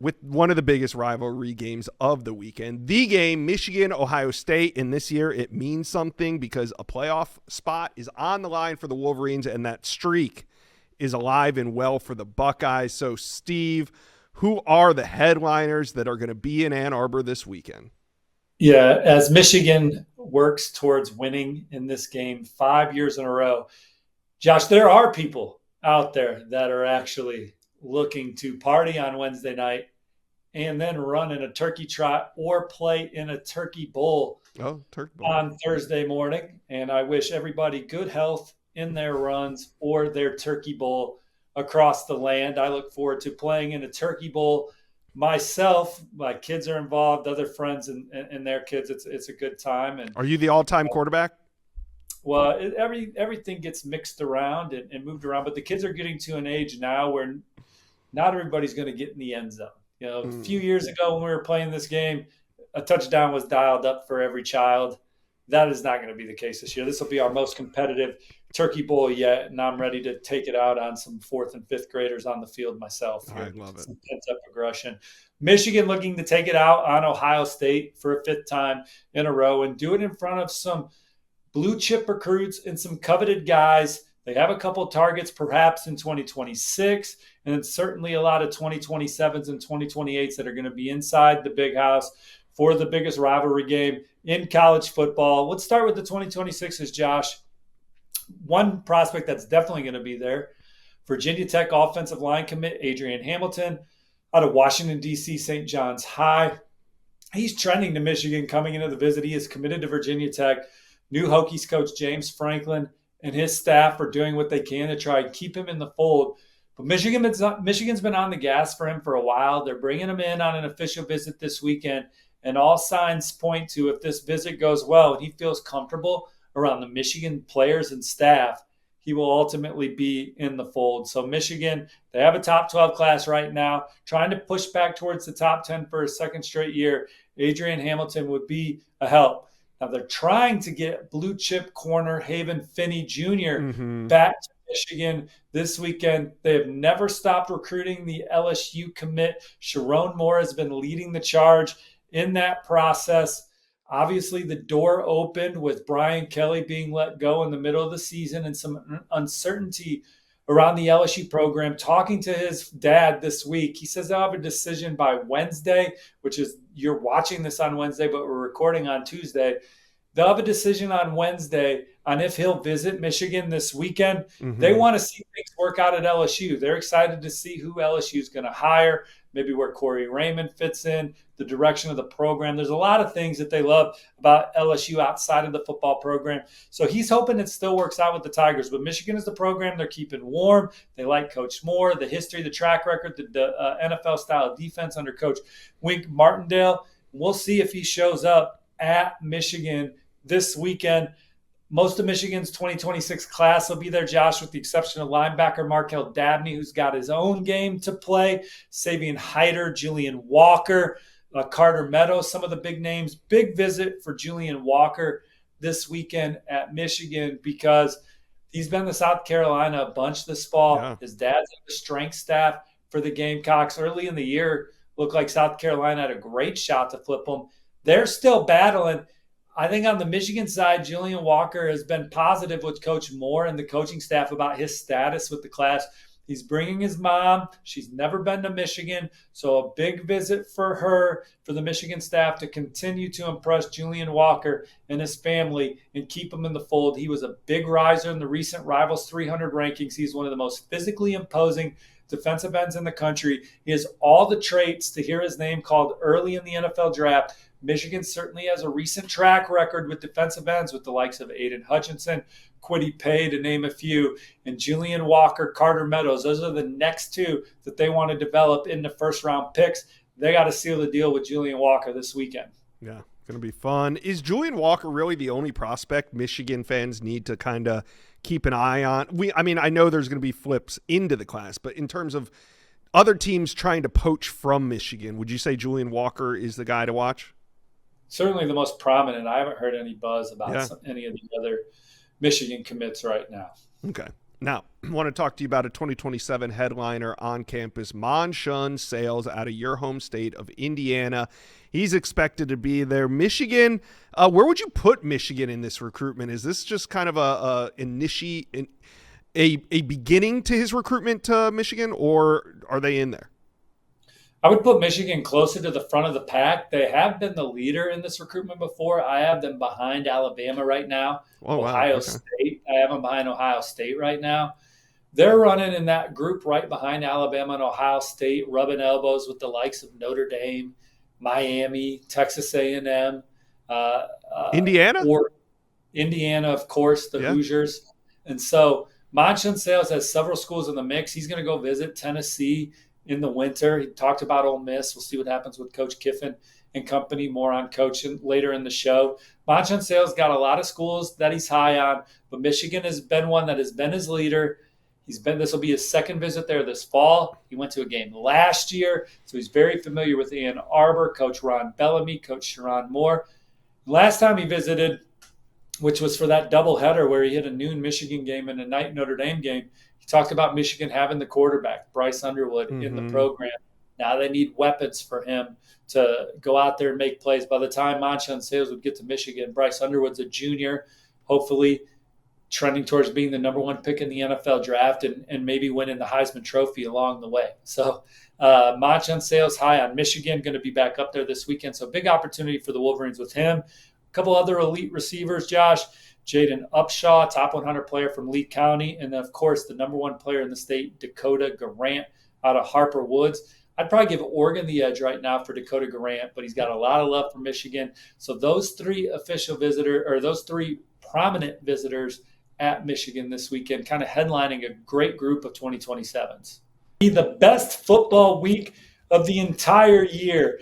with one of the biggest rivalry games of the weekend. The game, Michigan-Ohio State, and this year it means something because a playoff spot is on the line for the Wolverines, and that streak is alive and well for the Buckeyes. So, Steve, who are the headliners that are going to be in Ann Arbor this weekend? Yeah, as Michigan works towards winning in this game 5 years in a row, Josh, there are people out there that are actually looking to party on Wednesday night and then run in a turkey trot or play in a turkey bowl on Thursday morning. And I wish everybody good health in their runs or their turkey bowl across the land. I look forward to playing in a turkey bowl myself. My kids are involved, other friends and their kids. It's a good time. And are you the all-time quarterback? Well, everything gets mixed around and moved around, but the kids are getting to an age now where not everybody's going to get in the end zone. You know, a few years ago when we were playing this game, a touchdown was dialed up for every child. That is not going to be the case this year. This will be our most competitive turkey bowl yet, and I'm ready to take it out on some 4th and 5th graders on the field myself. I love it. Some pent-up aggression. Michigan looking to take it out on Ohio State for a 5th time in a row and do it in front of some blue chip recruits and some coveted guys. They have a couple targets perhaps in 2026, and certainly a lot of 2027s and 2028s that are going to be inside the big house for the biggest rivalry game in college football. Let's start with the 2026s, Josh. One prospect that's definitely going to be there, Virginia Tech offensive line commit Adrian Hamilton out of Washington, D.C., St. John's High. He's trending to Michigan coming into the visit. He is committed to Virginia Tech. New Hokies coach James Franklin and his staff are doing what they can to try and keep him in the fold. But Michigan's been on the gas for him for a while. They're bringing him in on an official visit this weekend, and all signs point to if this visit goes well and he feels comfortable around the Michigan players and staff, he will ultimately be in the fold. So Michigan, they have a top 12 class right now, trying to push back towards the top 10 for a second straight year. Adrian Hamilton would be a help. Now they're trying to get blue chip corner Haven Finney Jr. Back to Michigan this weekend. They have never stopped recruiting the LSU commit. Sharon Moore has been leading the charge in that process. Obviously, the door opened with Brian Kelly being let go in the middle of the season and some uncertainty around the LSU program. Talking to his dad this week, he says they'll have a decision by Wednesday, which is, you're watching this on Wednesday, but we're recording on Tuesday. They'll have a decision on Wednesday on if he'll visit Michigan this weekend. They want to see things work out at LSU. They're excited to see who LSU is going to hire, maybe where Corey Raymond fits in, the direction of the program. There's a lot of things that they love about LSU outside of the football program. So he's hoping it still works out with the Tigers. But Michigan is the program they're keeping warm. They like Coach Moore, the history, the track record, the NFL-style defense under Coach Wink Martindale. We'll see if he shows up at Michigan this weekend. Most of Michigan's 2026 class will be there, Josh, with the exception of linebacker Markel Dabney, who's got his own game to play, Savion Hyder, Julian Walker, Carter Meadows, some of the big names. Big visit for Julian Walker this weekend at Michigan because he's been to South Carolina a bunch this fall. Yeah. His dad's in the strength staff for the Gamecocks. Early in the year, looked like South Carolina had a great shot to flip them. They're still battling. I think on the Michigan side, Julian Walker has been positive with Coach Moore and the coaching staff about his status with the class. He's bringing his mom. She's never been to Michigan. So a big visit for her, for the Michigan staff to continue to impress Julian Walker and his family and keep him in the fold. He was a big riser in the recent Rivals 300 rankings. He's one of the most physically imposing defensive ends in the country. He has all the traits to hear his name called early in the NFL draft. Michigan certainly has a recent track record with defensive ends with the likes of Aiden Hutchinson, Kwity Paye, to name a few, and Julian Walker, Carter Meadows. Those are the next two that they want to develop into first-round picks. They got to seal the deal with Julian Walker this weekend. Yeah, going to be fun. Is Julian Walker really the only prospect Michigan fans need to kind of keep an eye on? I know there's going to be flips into the class, but in terms of other teams trying to poach from Michigan, would you say Julian Walker is the guy to watch? Certainly the most prominent. I haven't heard any buzz about any of the other Michigan commits right now. Okay. Now, I want to talk to you about a 2027 headliner on campus, Mon Sales, out of your home state of Indiana. He's expected to be there. Michigan, where would you put Michigan in this recruitment? Is this just kind of a beginning to his recruitment to Michigan, or are they in there? I would put Michigan closer to the front of the pack. They have been the leader in this recruitment before. I have them behind Alabama right now. Oh, wow. Ohio Okay. State. I have them behind Ohio State right now. They're running in that group right behind Alabama and Ohio State, rubbing elbows with the likes of Notre Dame, Miami, Texas A&M, Indiana? or Indiana, of course, the Hoosiers. And so Mon Sales has several schools in the mix. He's going to go visit Tennessee in the winter. He talked about Ole Miss. We'll see what happens with Coach Kiffin and company, more on coaching later in the show. Mon Sales got a lot of schools that he's high on, but Michigan has been one that has been his leader. This will be his second visit there this fall. He went to a game last year, so he's very familiar with Ann Arbor, Coach Ron Bellamy, Coach Sharon Moore. Last time he visited, which was for that doubleheader where he had a noon Michigan game and a night Notre Dame game, he talked about Michigan having the quarterback, Bryce Underwood, in the program. Now they need weapons for him to go out there and make plays. By the time Mon Sales would get to Michigan, Bryce Underwood's a junior, hopefully trending towards being the number one pick in the NFL draft and maybe winning the Heisman Trophy along the way. So Mon Sales high on Michigan, going to be back up there this weekend. So big opportunity for the Wolverines with him. A couple other elite receivers, Josh. Jaden Upshaw, top 100 player from Lee County. And then, of course, the number one player in the state, Dakota Garant out of Harper Woods. I'd probably give Oregon the edge right now for Dakota Garant, but he's got a lot of love for Michigan. So those three prominent visitors at Michigan this weekend, kind of headlining a great group of 2027s. The best football week of the entire year.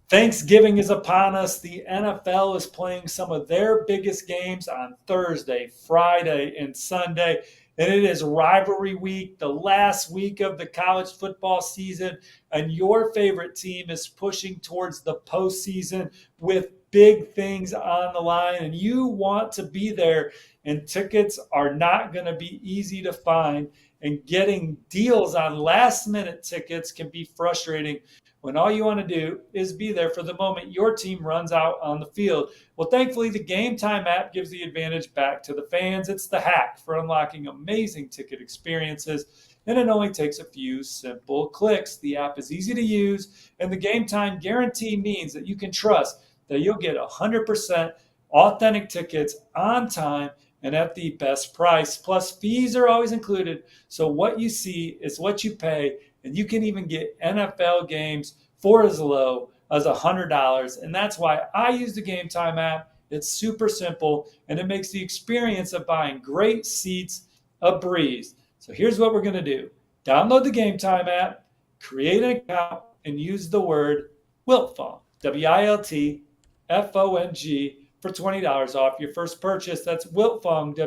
Thanksgiving is upon us. The NFL is playing some of their biggest games on Thursday, Friday, and Sunday. And it is rivalry week, the last week of the college football season. And your favorite team is pushing towards the postseason with big things on the line. And you want to be there. And tickets are not going to be easy to find. And getting deals on last-minute tickets can be frustrating when all you want to do is be there for the moment your team runs out on the field. Well, thankfully, the Game Time app gives the advantage back to the fans. It's the hack for unlocking amazing ticket experiences, and it only takes a few simple clicks. The app is easy to use, and the Game Time guarantee means that you can trust that you'll get 100% authentic tickets on time and at the best price. Plus, fees are always included, so what you see is what you pay. And you can even get NFL games for as low as $100. And that's why I use the Game Time app. It's super simple, and it makes the experience of buying great seats a breeze. So here's what we're going to do. Download the Game Time app, create an account, and use the word WILTFONG, WILTFONG, for $20 off your first purchase. That's WILTFONG,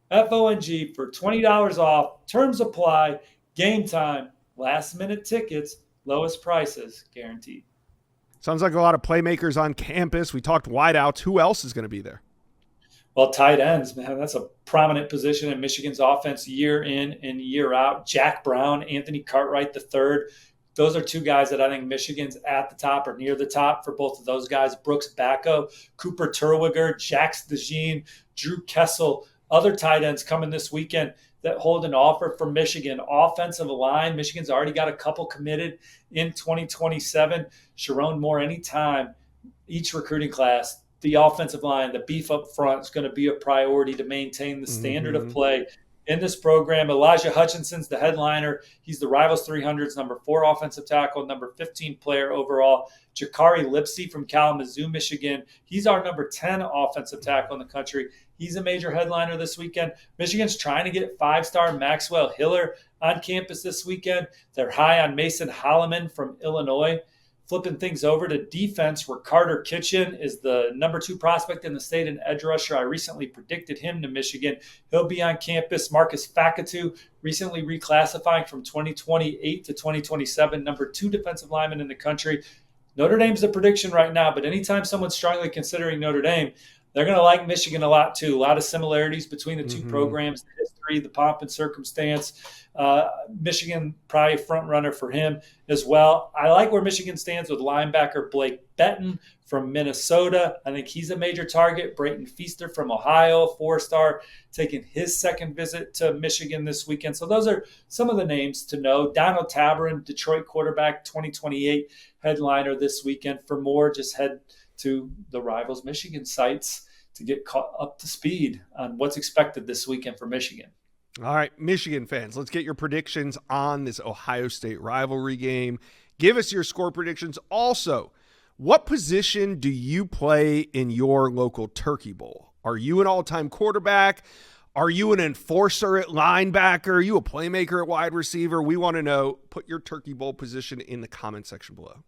WILTFONG, for $20 off. Terms apply. Game Time, last-minute tickets, lowest prices guaranteed. Sounds like a lot of playmakers on campus. We talked wideouts. Who else is going to be there? Well, tight ends, man, that's a prominent position in Michigan's offense year in and year out. Jack Brown, Anthony Cartwright III. Those are two guys that I think Michigan's at the top or near the top for both of those guys. Brooks Backo, Cooper Terwilliger, Jax DeJean, Drew Kessel, other tight ends coming this weekend that hold an offer from Michigan. Offensive line, Michigan's already got a couple committed in 2027. Sharon Moore, anytime, each recruiting class, the offensive line, the beef up front is going to be a priority to maintain the standard of play in this program. Elijah Hutchinson's the headliner. He's the Rivals 300's number 4 offensive tackle, number 15 player overall. Jakari Lipsey from Kalamazoo, Michigan. He's our number 10 offensive tackle in the country. He's a major headliner this weekend. Michigan's trying to get 5-star Maxwell Hiller on campus this weekend. They're high on Mason Holloman from Illinois. Flipping things over to defense, where Carter Kitchen is the number 2 prospect in the state and edge rusher. I recently predicted him to Michigan. He'll be on campus. Marcus Fakatu, recently reclassifying from 2028 to 2027, number 2 defensive lineman in the country. Notre Dame's the prediction right now, but anytime someone's strongly considering Notre Dame, they're going to like Michigan a lot too. A lot of similarities between the two Mm-hmm. programs, the history, the pomp and circumstance. Michigan probably front runner for him as well. I like where Michigan stands with linebacker Blake Benton from Minnesota. I think he's a major target. Brayton Feaster from Ohio, 4-star, taking his second visit to Michigan this weekend. So those are some of the names to know. Donald Tabarin, Detroit quarterback, 2028 headliner this weekend. For more, just head to the Rivals Michigan sites to get caught up to speed on what's expected this weekend for Michigan. All right, Michigan fans, let's get your predictions on this Ohio State rivalry game. Give us your score predictions. Also, what position do you play in your local Turkey Bowl? Are you an all-time quarterback? Are you an enforcer at linebacker? Are you a playmaker at wide receiver? We want to know. Put your Turkey Bowl position in the comment section below.